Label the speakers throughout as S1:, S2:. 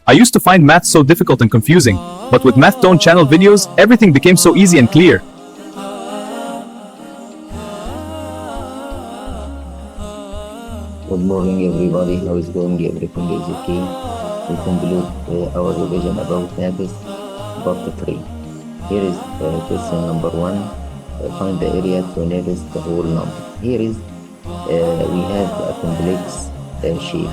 S1: I used to find math so difficult and confusing, but with Math Tone channel videos, everything became so easy and clear.
S2: Good morning, everybody. How is going? Everything is okay. We conclude our revision about Nafs, part 3. Here is question number 1. Find the area to Nafs the whole number. Here is we have a complex shape.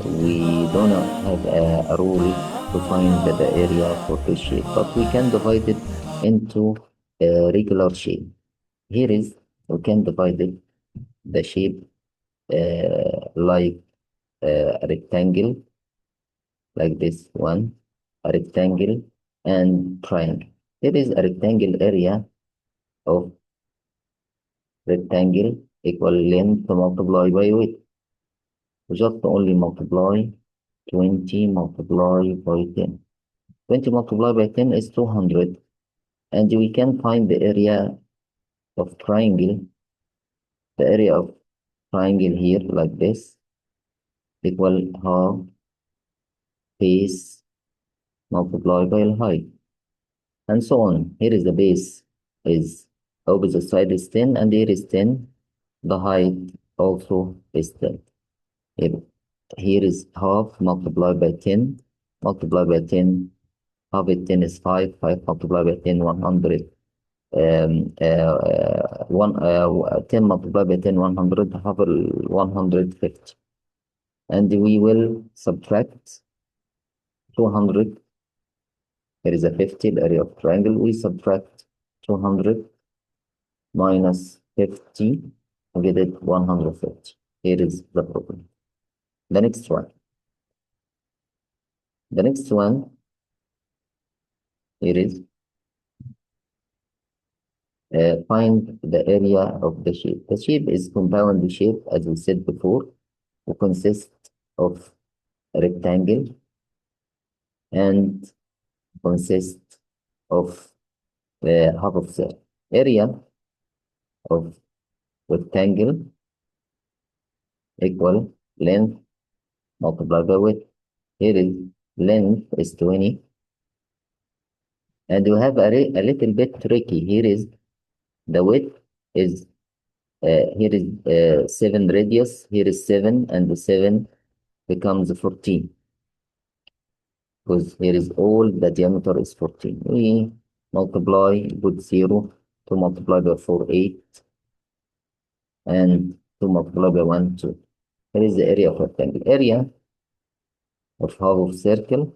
S2: We do not have a rule to find the area for this shape, but we can divide it into a regular shape. Here is we can divide it the shape like a rectangle, like this one, a rectangle and triangle. There is a rectangle area of rectangle equal length multiplied by width. Just only multiply 20 multiplied by 10. 20 multiplied by 10 is 200, and we can find the area of triangle. The area of triangle here like this equal half base multiplied by height, and so on. Here is the base is opposite side is 10, and here is 10. The height also is 10. Here is half multiplied by 10 multiplied by 10. Half of 10 is 5. 5 multiplied by 10, 100. 10 multiplied by 10, 100. Half 150. And we will subtract 200. There is a 50, the area of triangle. We subtract 200 minus 50, we get it 150. Here is the problem. The next one. The next one, here is find the area of the shape. The shape is compound shape, as we said before. It consists of a rectangle and consists of half of circle. Area of rectangle equal length multiplied by width. Here is length is 20, and you have a little bit tricky. Here is the width is here is 7 radius. Here is 7, and the 7 becomes 14, because here is all the diameter is 14. We multiply with 0 to multiply by 4, 8, and to multiply by 1, 2. Here is the area of rectangle. Area of half of circle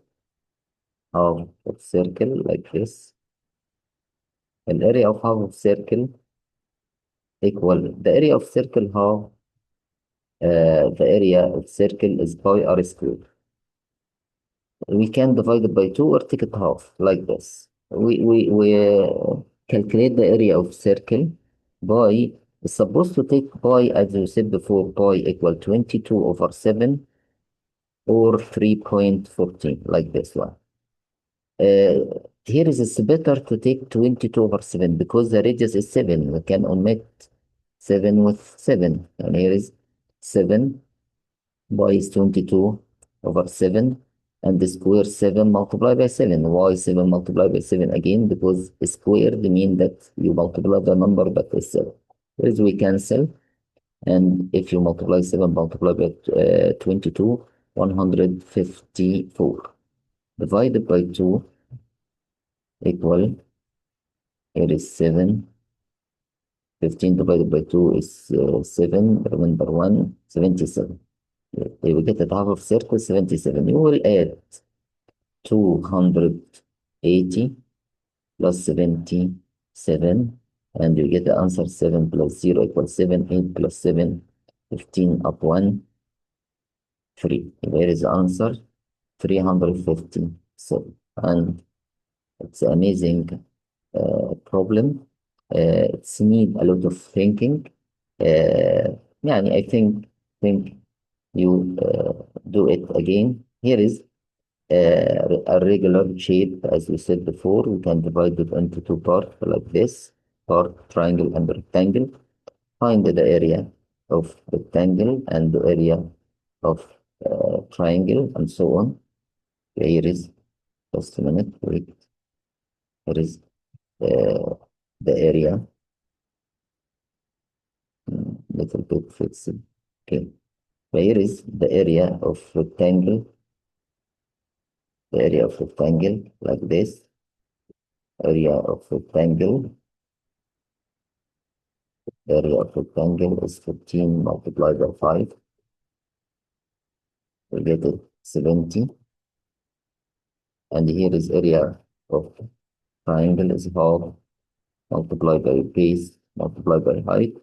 S2: like this. And area of half of circle equal the area of circle half. The area of circle is pi r squared. We can divide it by 2 or take it half like this. We calculate the area of circle by, it's supposed to take pi, as you said before, pi equal 22 over 7 or 3.14, like this one. Here is it's better to take 22 over 7 because the radius is 7. We can omit 7 with 7. And here is 7 by is 22 over 7. And the square 7 multiplied by 7. Why 7 multiplied by 7 again? Because squared mean that you multiply the number that is 7. Here is we cancel. And if you multiply 7 multiplied by 22, 154. Divided by 2 equal, here is 7. 15 divided by 2 is 7. Remember 1, 77. We get the half of circle 77. You will add 280 plus 77, and you get the answer 7 plus 0 equals 7. 8 plus 7, 15 up 1, 3. Here is the answer 350. So, and it's an amazing problem. It's need a lot of thinking. I think you do it again. Here is a regular shape, as we said before. We can divide it into 2 parts like this: part triangle and rectangle. Find the area of rectangle and the area of triangle, and so on. Here is, just a minute, wait. Here is uh, the area, little bit fixed. Okay. Here is the area of rectangle, like this. Area of rectangle, is 15 multiplied by 5. We get it 70. And here is area of triangle is half multiplied by base multiplied by height.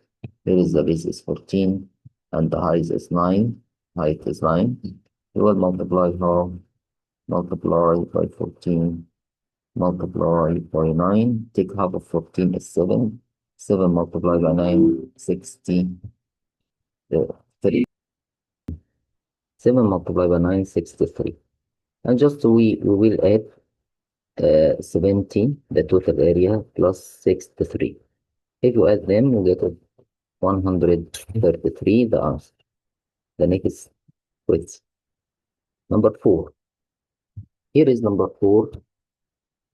S2: Here is the base is 14 and the height is 9. Height is 9. You will multiply half multiplied by 14 multiplied by 9. Take half of 14 is 7. 7 multiplied by 9, 60. 7 multiplied by 9, 63. And just we will add 70, the total area, plus 63. If you add them, you get 133, the answer. The next question. Number 4. Here is number 4.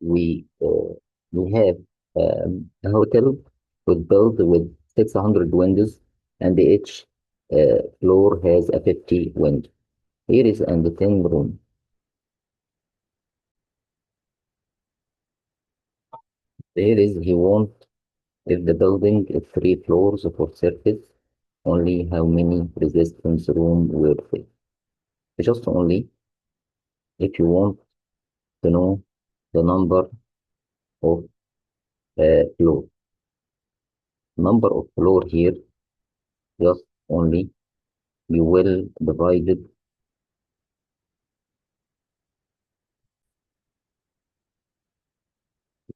S2: We have a hotel was built with 600 windows, and each floor has a 50 window. Here is and the 10 room. Here is he want if the building is 3 floors for surface, only how many resistance room will fit. Just only if you want to know the number of floor. Number of floor here, just only you will divide it.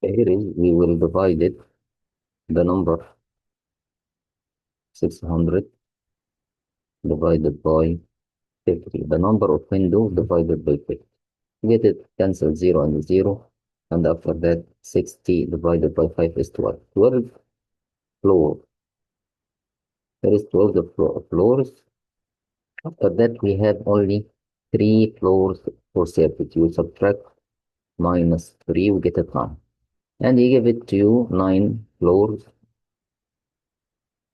S2: Here is we will divide it the number 600 divided by 50. The number of windows divided by 50. Get it, cancel 0 and 0. And after that, 60 divided by 5 is 12. 12 floor. There is 12 floors. After that, we have only 3 floors for surface. You subtract minus 3, we get a 9. And he gave it to you 9 floors.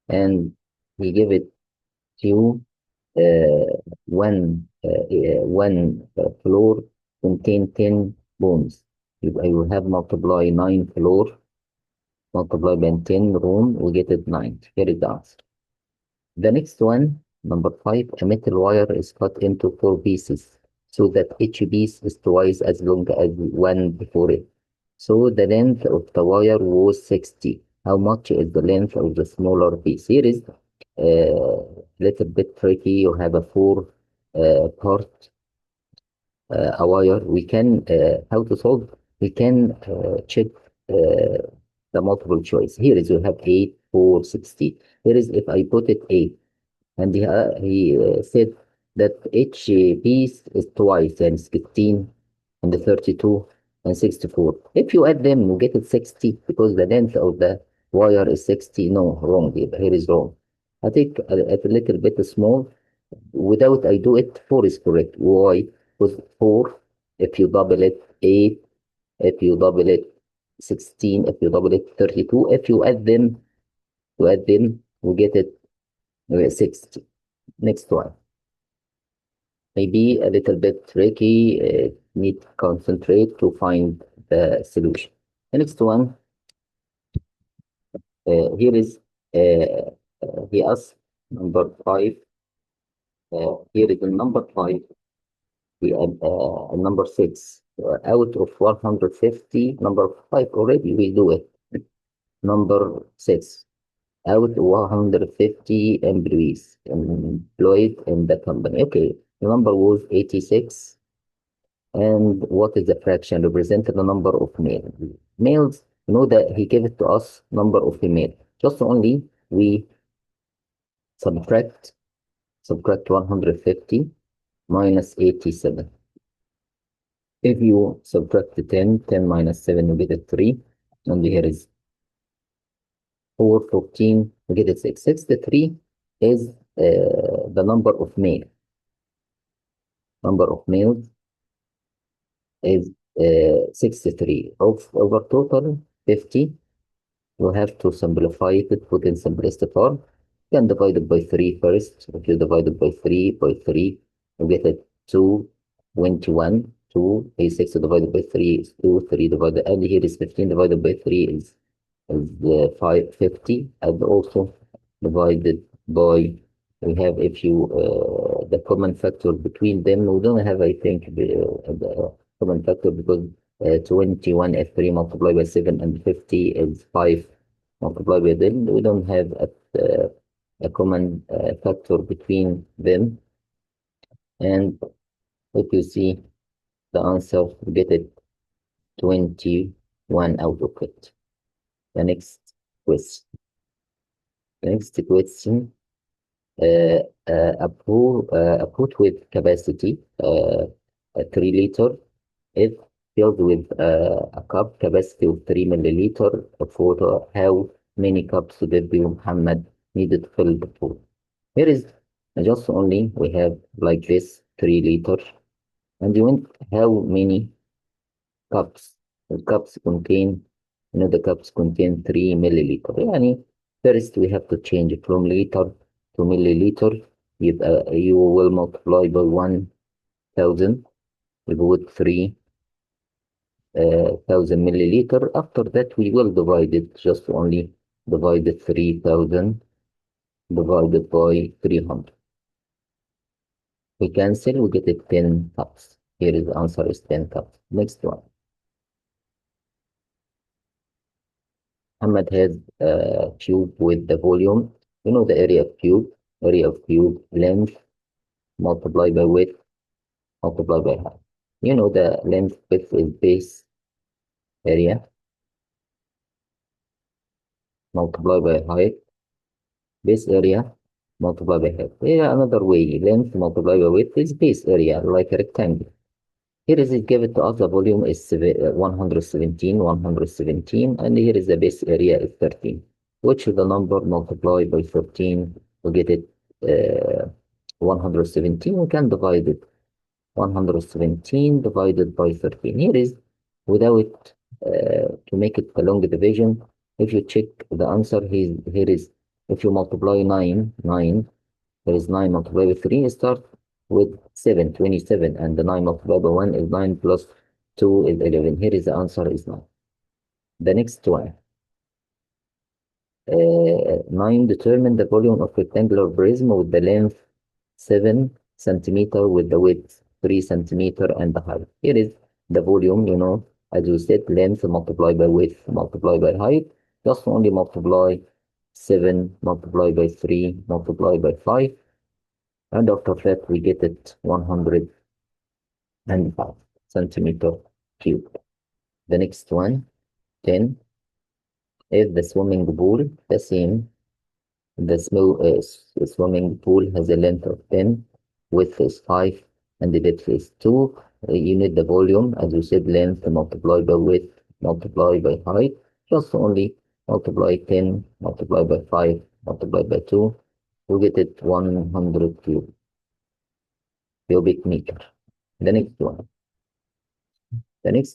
S2: And he gave it to you one floor contain 10 rooms. If I will have multiply 9 floor multiply by 10 room, we get it 9. Here is the answer. The next one, number 5, a metal wire is cut into 4 pieces so that each piece is twice as long as one before it. So the length of the wire was 60. How much is the length of the smaller piece? Here is little bit tricky. You have a 4 part a wire. We can how to solve? We can check the multiple choice. Here is you have 8, 4, 60. Here is if I put it 8, and he said that each piece is twice, and 16 and the 32 and 64. If you add them, you get it 60 because the length of the wire is 60. No, wrong. Here is wrong. I think a little bit small. Without I do it, 4 is correct. Why? Because 4, if you double it, 8, if you double it, 16, if you double it, 32, if you add them, we get it 60. Next one. Maybe a little bit tricky, need to concentrate to find the solution. The next one, here is, he asked number 5. Here is the number 5. We have number 6. Out of 150, number 5 already we do it. Number 6. Out of 150 employees employed in the company. Okay, the number was 86. And what is the fraction represented the number of males? Males, you know that he gave it to us number of female. Just only we subtract 150 minus 87. If you subtract the 10 minus 7, you get it 3. And here is 4, 14, you get it 6. 63 is the number of male. Number of males is 63. Over total 50, you have to simplify it, put in simplest form. You can divide it by 3 first. If you divide it by 3, you get it 221. 2 is 6 divided by 3 is 2. 3 divided, and here is 15 divided by 3 is 550, and also divided by, we have, if you, the common factor between them, we don't have, I think, the common factor, because 21 is 3 multiplied by 7, and 50 is 5 multiplied by them. We don't have a common factor between them. And if you see the answer, you get it 21 out of it. The next question. Next question. A pot with capacity 3 liter, if filled with a cup capacity of 3 milliliter of water, how many cups did Nabi Muhammad needed to fill the pot? Here is just only we have like this 3 liter, and you want how many cups. The cups contain, the cups contain 3 milliliter. Yani, first we have to change from liter to milliliter. You will multiply by 1,000. You put 3,000 milliliter. After that, we will divide it, just only divide the 3,000 divided by 300. We cancel, we get it 10 cups. Here is the answer is 10 cups. Next one. Muhammad has a cube with the volume. The area of cube, length multiplied by width multiplied by height. The length, width is base area multiplied by height, base area multiplied by height. Here another way, length multiplied by width is base area, like a rectangle. Here is it given to us, the volume is 117, and here is the base area is 13. Which is the number multiplied by 13 to get it 117? We can divide it 117 divided by 13. Here is without to make it a long division. If you check the answer, here is, if you multiply 9, there is 9 multiplied by 3, start with 7, 27, and the 9 multiplied by 1 is 9 plus 2 is 11. Here is the answer is 9. The next one. 9, determine the volume of rectangular prism with the length 7 centimeter with the width 3 centimeter and the height. Here is the volume, as you said, length multiplied by width multiplied by height. Just only multiply 7 multiplied by 3 multiplied by 5. And after that, we get it 105 centimeter cube. The next one, 10. If the swimming pool, the same, the swimming pool has a length of 10, width is 5, and the depth is 2. You need the volume, as you said, length multiplied by width multiplied by height. Just only multiply 10 multiplied by 5 multiplied by 2. You get it 100 cubic meter. The next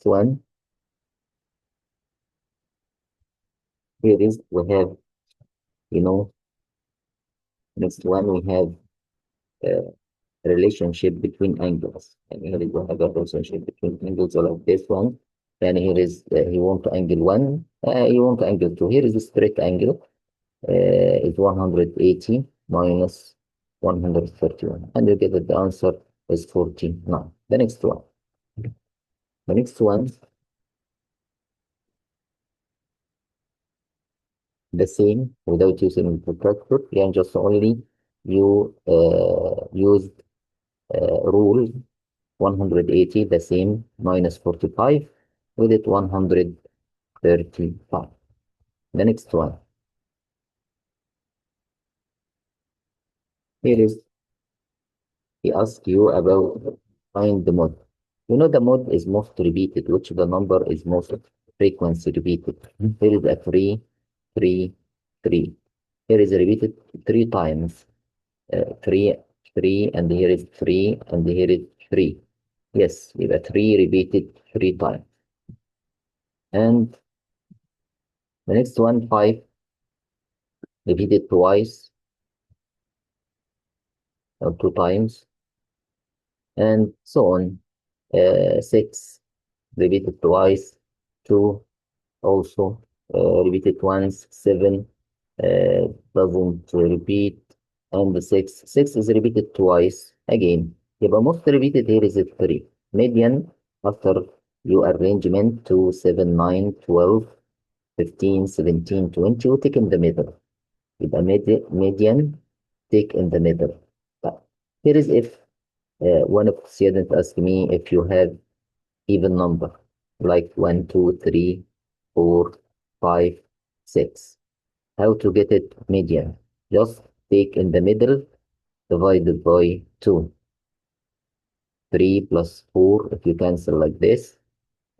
S2: one. Here is, we have, next one, we have relationship between angles. And here we have a relationship between angles like this one. And here is, you want to angle 1, you want to angle 2. Here is a straight angle. Is 180 minus 131. And you get that the answer is 49. The next one. The same, without using the protractor. You just only you use rule 180, the same, minus 45, with it 135. The next one. Here is, he asks you about find the mod. The mod is most repeated, which the number is most frequency repeated. Here is a 3, 3, 3. Here is repeated 3 times. 3, 3, and here is 3, and here is 3. Yes, يبقى 3 repeated 3 times. And the next one, 5 repeated twice or 2 times, and so on. 6 repeated twice, 2 also repeated once, 7 doesn't repeat, and the 6 is repeated twice again. يبقى most repeated here is 3. Median after you arrangement to 7, 9, 12, 15, 17, 20 وتيك in the middle. يبقى median take in the middle. طيب. Here is if one of the students asked me if you have even number like 1, 2, 3, 4, 5, 6. How to get it median? Just take in the middle divided by 2. 3 plus 4, if you cancel like this,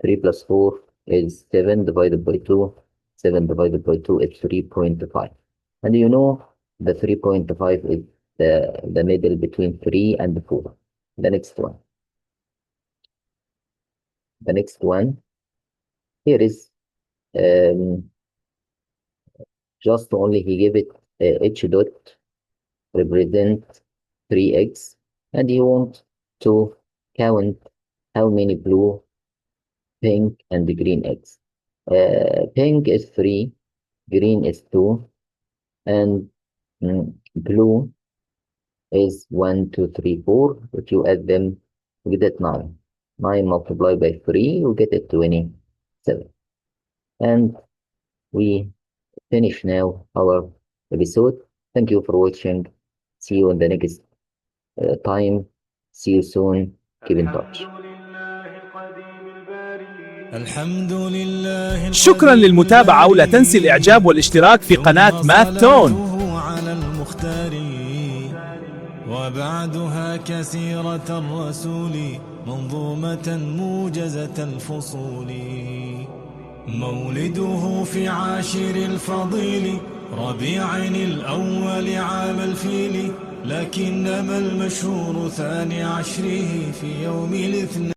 S2: 3 plus 4 is 7 divided by 2. 7 divided by 2 is 3.5. And you know the 3.5 is the middle between 3 and 4. The next one. The next one here is just only he gave it h dot represent 3x, and you want to count how many blue, pink, and green eggs. Pink is 3, green is 2, and blue is 1, 2, 3, 4. If you add them, you get 9. 9 multiplied by 3, you get it 27. And we finish now our episode. Thank you for watching. See you in the next time. See you soon. Keep in touch.
S3: الحمد لله
S1: شكرا للمتابعة، ولا تنسي الإعجاب والاشتراك في قناة ماث تون.
S3: على المختار وبعدها كسيرة الرسول منظومة موجزة الفصول. مولده في عاشر الفضيل ربيع الأول عام الفيل، لكنما المشهور ثاني عشره في يوم الاثنين.